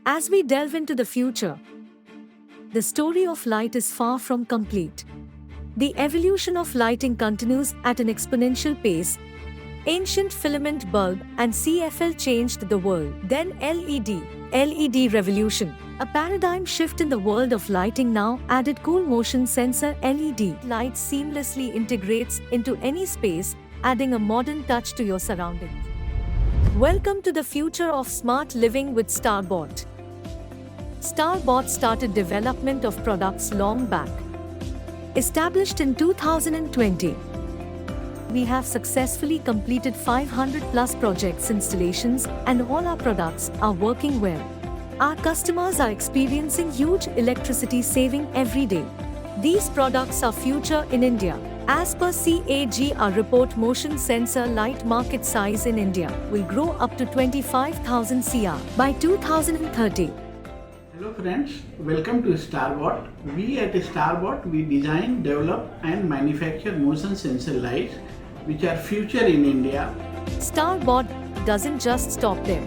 As we delve into the future, the story of light is far from complete. The evolution of lighting continues at an exponential pace. Ancient filament bulb and CFL changed the world. Then LED revolution. A paradigm shift in the world of lighting now added cool motion sensor LED lights seamlessly integrates into any space, adding a modern touch to your surroundings. Welcome to the future of smart living with StarrBot. StarrBot started development of products long back. Established in 2020, we have successfully completed 500 plus projects installations and all our products are working well. Our customers are experiencing huge electricity saving every day. These products are future in India. As per CAGR report, motion sensor light market size in India will grow up to 25,000 crore by 2030. Hello friends, welcome to StarrBot. We at StarrBot, we design, develop and manufacture motion sensor lights which are future in India. StarrBot doesn't just stop there.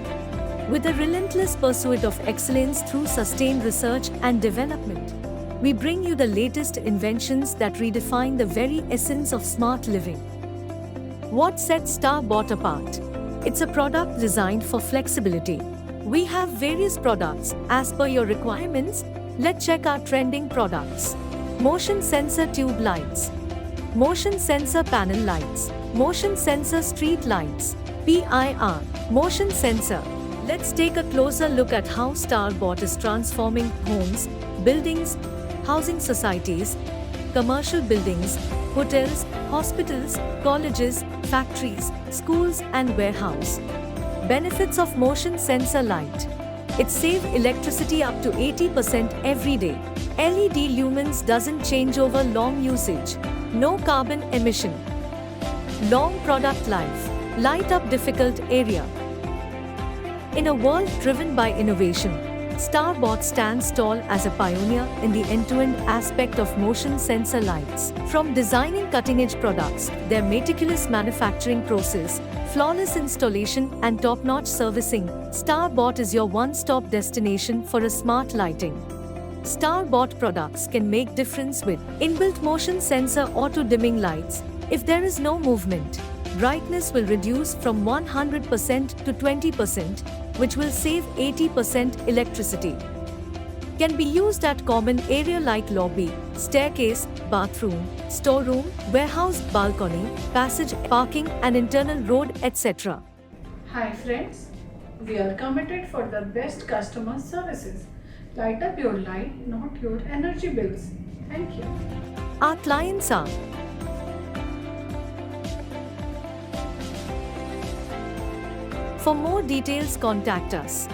With a relentless pursuit of excellence through sustained research and development, we bring you the latest inventions that redefine the very essence of smart living. What sets StarrBot apart? It's a product designed for flexibility. We have various products as per your requirements. Let's check our trending products. Motion sensor tube lights, motion sensor panel lights, motion sensor street lights, PIR, motion sensor. Let's take a closer look at how StarrBot is transforming homes, buildings, housing societies, commercial buildings, hotels, hospitals, colleges, factories, schools and warehouse. Benefits of motion sensor light. It saves electricity up to 80% every day. LED lumens doesn't change over long usage. No carbon emission. Long product life. Light up difficult area. In a world driven by innovation, StarrBot stands tall as a pioneer in the end-to-end aspect of motion sensor lights. From designing cutting-edge products, their meticulous manufacturing process, flawless installation and top-notch servicing, StarrBot is your one-stop destination for a smart lighting. StarrBot products can make difference with inbuilt motion sensor auto-dimming lights. If there is no movement, brightness will reduce from 100% to 20%, which will save 80% electricity. Can be used at common area like lobby, staircase, bathroom, storeroom, warehouse, balcony, passage, parking and internal road, etc. Hi friends, we are committed for the best customer services. Light up your life, not your energy bills. Thank you. Our clients are For more details, contact us.